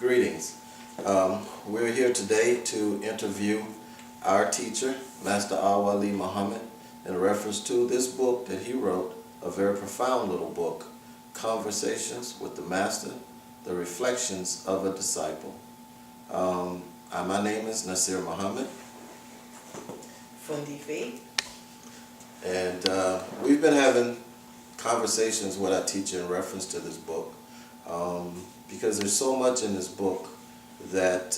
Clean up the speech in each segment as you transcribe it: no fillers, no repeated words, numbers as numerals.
Greetings. We're here today to interview our teacher, Master Al-Waalee Muhammad, in reference to this book that he wrote, a very profound little book, Conversations with the Master, The Reflections of a Disciple. My name is Nasir Muhammad. Fundi V. And we've been having conversations with our teacher in reference to this book because there's so much in this book that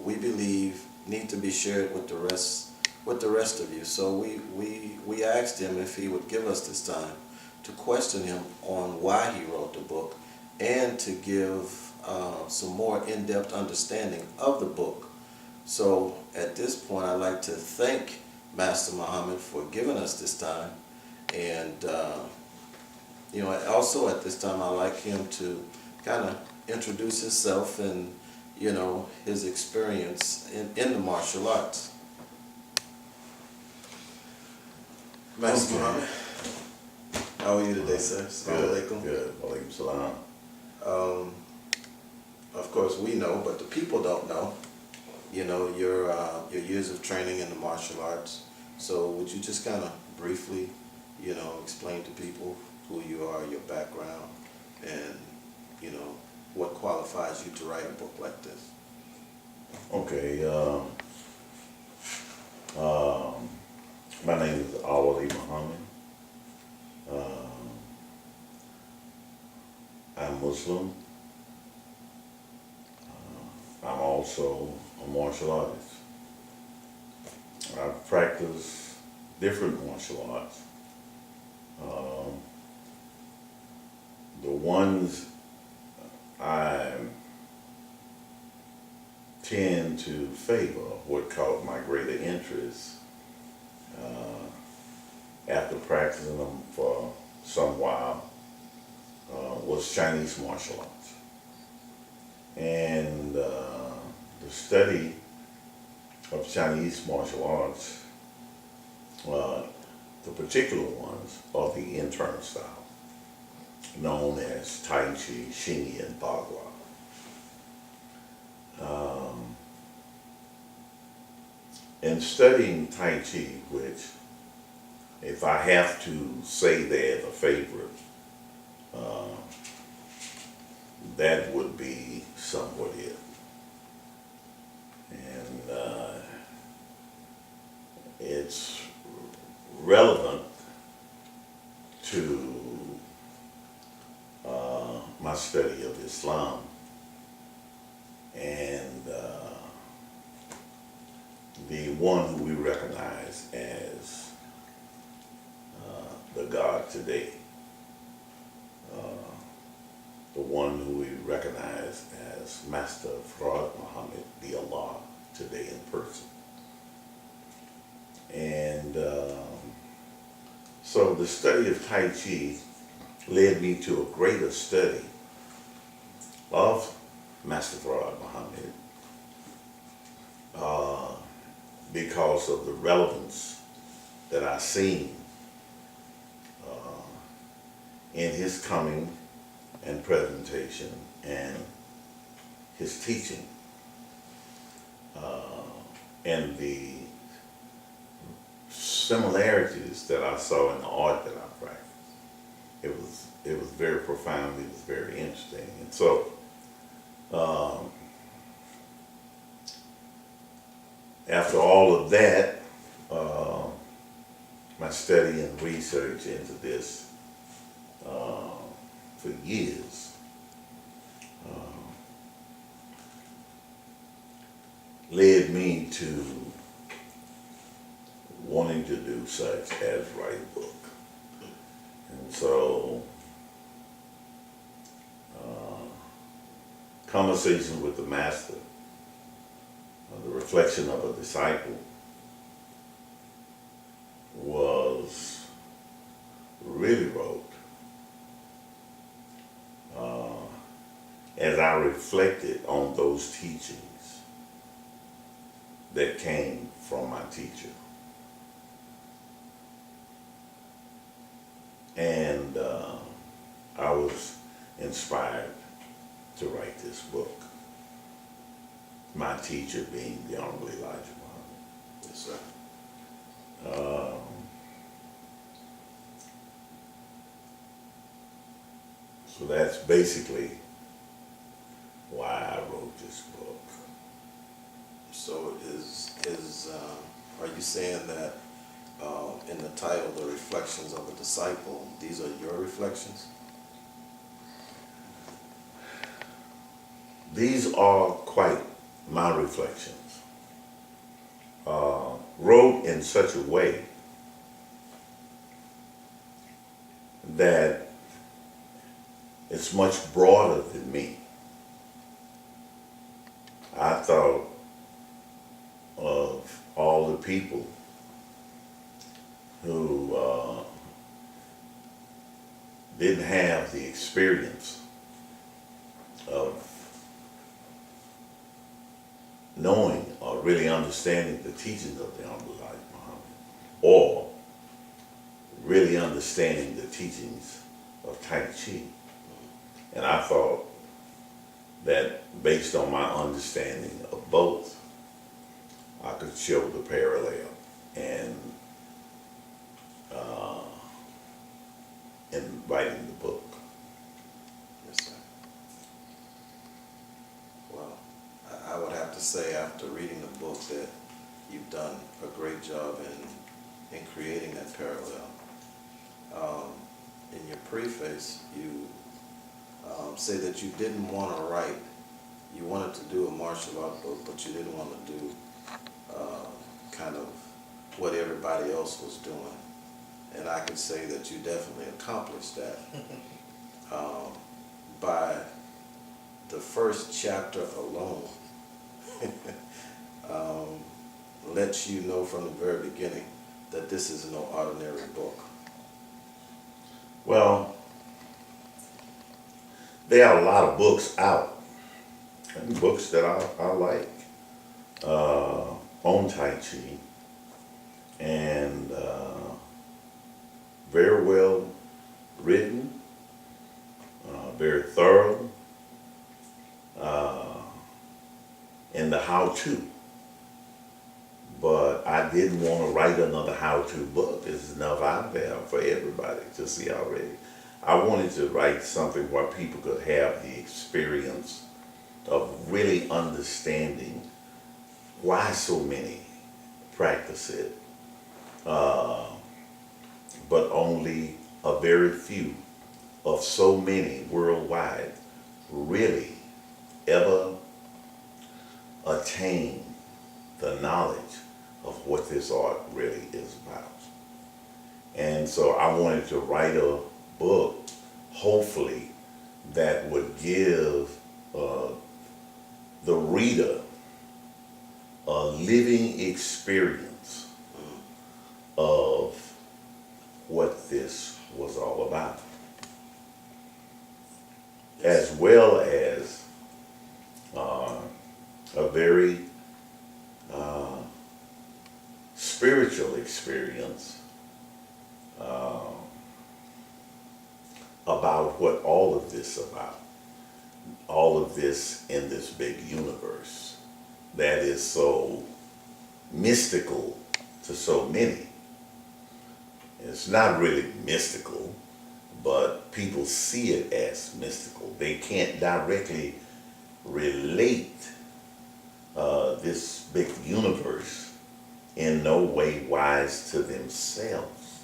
we believe need to be shared with the rest of you. So we asked him if he would give us this time to question him on why he wrote the book and to give some more in-depth understanding of the book. So at this point, I'd like to thank Master Muhammad for giving us this time, and also at this time I'd like him to kind of introduce himself and his experience in the martial arts. Master Muhammad, how are you today, sir? Assalamu Good. Alaikum salam. Of course we know, but the people don't know. Your years of training in the martial arts. So would you just kind of briefly, explain to people who you are, your background, and what qualifies you to write a book like this? Okay. My name is Al-Waalee Muhammad. I'm Muslim. I'm also a martial artist. I practice different martial arts. The ones I tend to favor, what caught my greater interest after practicing them for some while was Chinese martial arts. And the study of Chinese martial arts, the particular ones are the internal style, known as Tai-Chi, Xingyi, and Bagua. In studying Tai-Chi, which, if I have to say they're the favorite, that would be somewhat it. And it's relevant to my study of Islam and the one who we recognize as the God today, the one who we recognize as Master Farad Muhammad, the Allah today in person. And so the study of Tai Chi led me to a greater study of Master Farad Muhammad because of the relevance that I seen in his coming and presentation and his teaching and the similarities that I saw in the art that I practiced. It was very profound, it was very interesting. And so after all of that, my study and research into this for years led me to wanting to do such as write a book. And so Conversation with the Master, the Reflection of a Disciple, was really wrote as I reflected on those teachings that came from my teacher. And I was inspired to write this book. my teacher being the Honorable Elijah Muhammad. Yes, sir. So that's basically why I wrote this book. So are you saying that in the title, The Reflections of a Disciple, these are your reflections? These are quite my reflections. Wrote in such a way that it's much broader than me. I thought of all the people who didn't have the experience of knowing or really understanding the teachings of the Honorable Elijah Muhammad, or really understanding the teachings of Tai-Chi. And I thought that based on my understanding of both, I could show the parallel in writing the book. Yes, sir. Well, I would have to say after reading the book that you've done a great job in creating that parallel. In your preface, you say that you didn't want to write. You wanted to do a martial art book, but you didn't want to do kind of what everybody else was doing. And I could say that you definitely accomplished that by the first chapter alone. Lets you know from the very beginning that this is no ordinary book. Well, there are a lot of books out, and books that I like on Tai Chi, and very well written, very thorough, in the how-to. But I didn't want to write another how-to book. There's enough out there for everybody to see already. I wanted to write something where people could have the experience of really understanding why so many practice it, but only a very few of so many worldwide really ever attain the knowledge of what this art really is about. And so I wanted to write a book, hopefully, that would give the reader a living experience of what this was all about, as well as a very spiritual experience about what all of this about, all of this in this big universe that is so mystical to so many. It's not really mystical, but people see it as mystical. They can't directly relate this big universe in no way wise to themselves.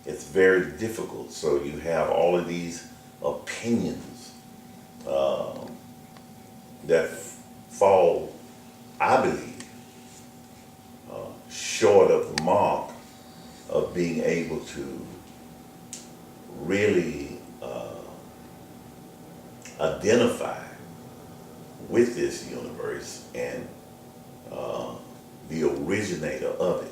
It's very difficult. So you have all of these opinions that fall, I believe, short of the mark of being able to really identify with this universe and the originator of it.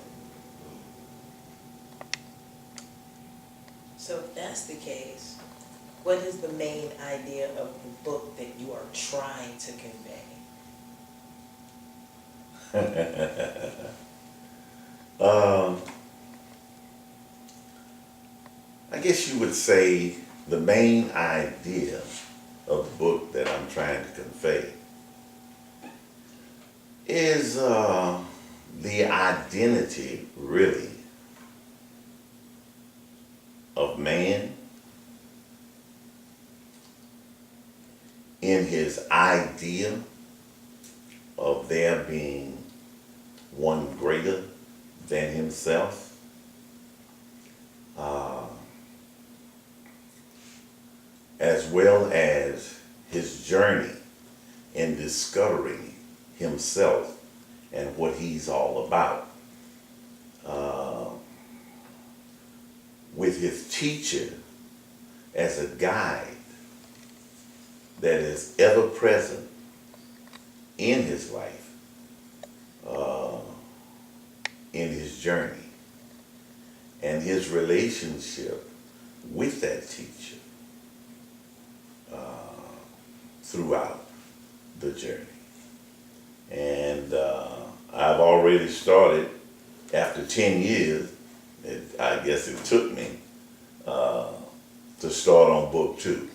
So if that's the case, what is the main idea of the book that you are trying to convey? I guess you would say the main idea of the book that I'm trying to convey is the identity, really, of man in his idea of there being one greater than himself. As well as his journey in discovering himself and what he's all about. With his teacher as a guide that is ever present in his life, in his journey, and his relationship with that teacher throughout the journey. And I've already started, after 10 years, I guess it took me to start on book 2.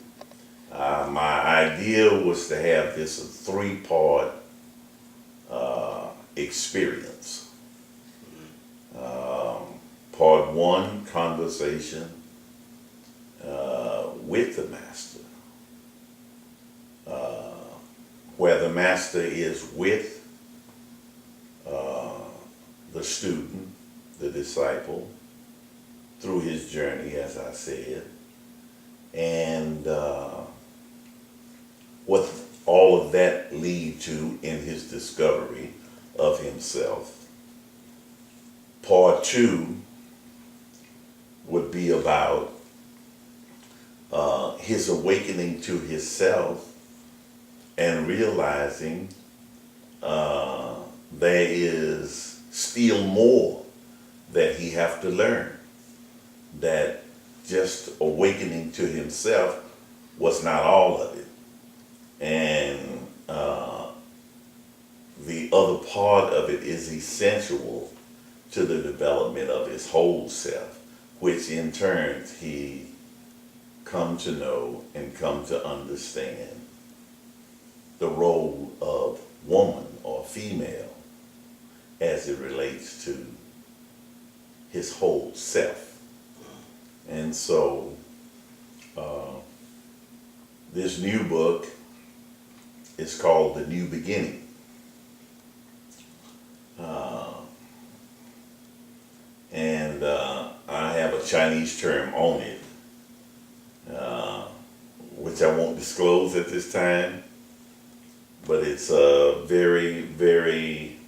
My idea was to have this a 3-part experience. Part 1, conversation with the master, where the master is with the student, the disciple, through his journey, as I said, and what all of that lead to in his discovery of himself. Part 2 would be about his awakening to himself and realizing there is still more that he have to learn, that just awakening to himself was not all of it. And the other part of it is essential to the development of his whole self, which in turn he come to know and come to understand the role of woman or female as it relates to his whole self. And so this new book is called The New Beginning. And I have a Chinese term on it, which I won't disclose at this time, but it's a very, very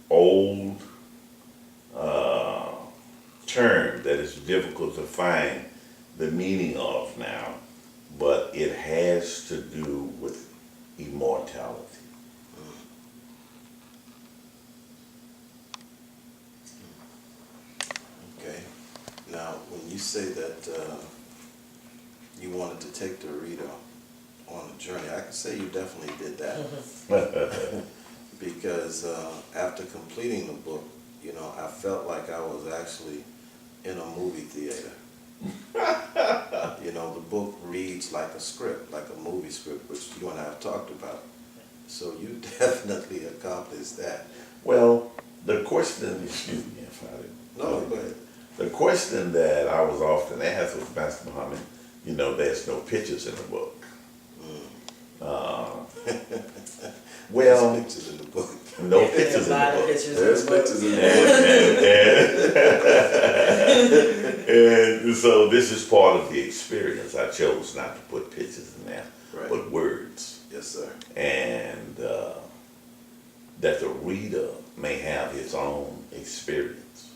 old term that is difficult to find the meaning of now, but it has to do with immortality. Okay. Now, when you say that you wanted to take the reader on a journey, I can say you definitely did that. Because after completing the book, you know, I felt like I was actually in a movie theater. You know, the book reads like a script, like a movie script, which you and I have talked about. So you definitely accomplished that. Well, the question, excuse me if I No, go ahead. The question that I was often asked was, Master Muhammad, you know, there's no pictures in the book. Well, there's pictures in the book. No pictures in the book. There's pictures in the book. And so this is part of the experience. I chose not to put pictures in there, Right. but words. Yes, sir. And that the reader may have his own experience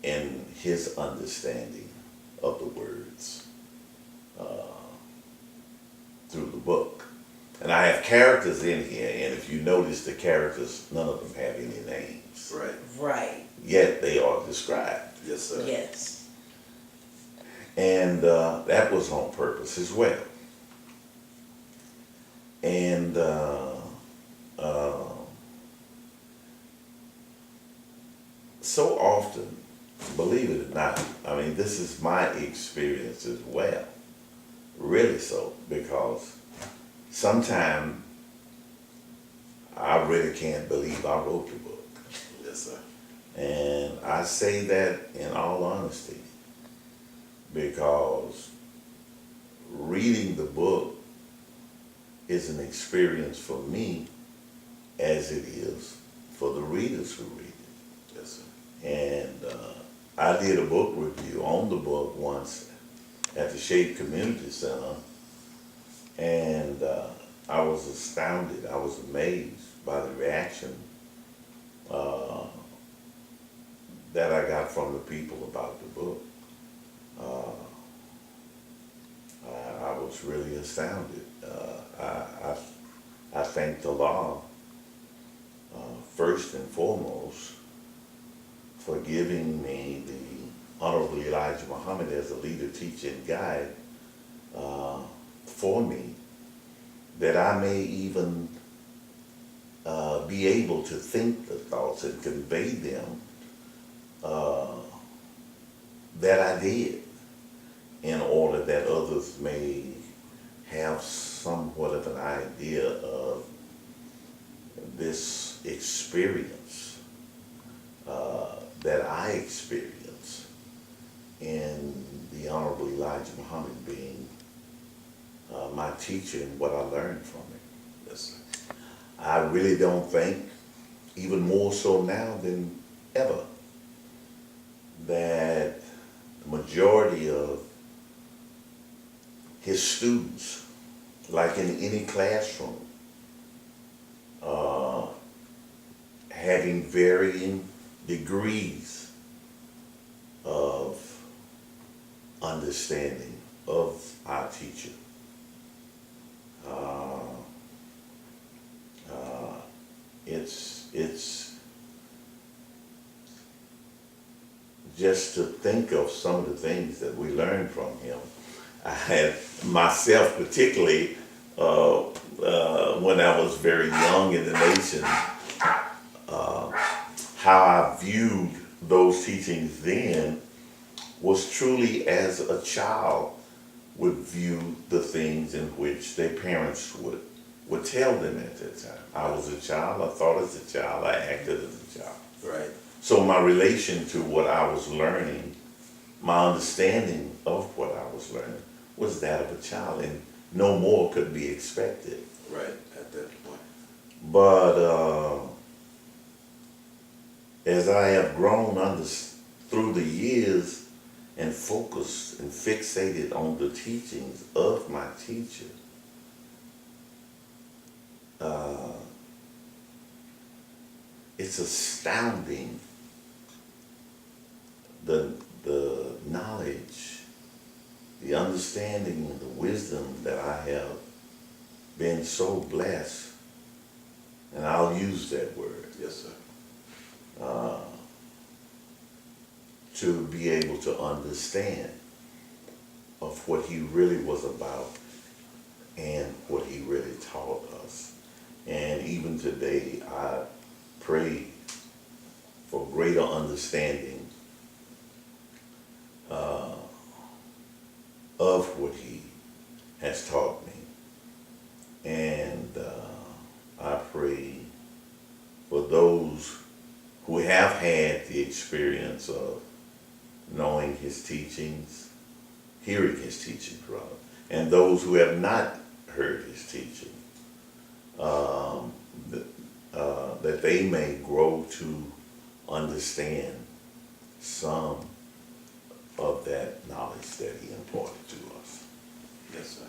in his understanding of the words through the book. And I have characters in here, and if you notice the characters, none of them have any names. Right. Right. Yet they are described. Yes, sir. Yes. And that was on purpose as well. And so often, believe it or not, I mean, this is my experience as well. Really so, because sometimes I really can't believe I wrote the book. Yes, sir. And I say that in all honesty because reading the book is an experience for me as it is for the readers who read it. Yes, sir. And I did a book review on the book once at the Shape Community Center, and I was astounded, I was amazed by the reaction that I got from the people about the book. I was really astounded. I thank the law first and foremost for giving me the Honorable Elijah Muhammad as a leader, teacher, and guide for me, that I may even be able to think the thoughts and convey them that I did, in order that others may have somewhat of an idea of this experience that I experienced in the Honorable Elijah Muhammad being my teacher and what I learned from him. Yes, sir. I really don't think, even more so now than ever, that the majority of his students, like in any classroom, having varying degrees of understanding of our teacher. It's just to think of some of the things that we learned from him. I had myself, particularly when I was very young in the nation, how I viewed those teachings then was truly as a child would view the things in which their parents would tell them at that time. I was a child, I thought as a child, I acted as a child. Right. So my relation to what I was learning, my understanding of what I was learning, was that of a child, and no more could be expected. Right, at that point. But as I have grown through the years and focused and fixated on the teachings of my teacher, it's astounding the knowledge, the understanding, and the wisdom that I have been so blessed, and I'll use that word, Yes, sir. to be able to understand of what he really was about and what he really taught us. And even today, I pray for greater understanding of what he has taught me. And I pray for those who have had the experience of knowing his teachings, hearing his teachings rather, and those who have not heard his teaching, that they may grow to understand some of that knowledge that he imparted to us. Yes, sir.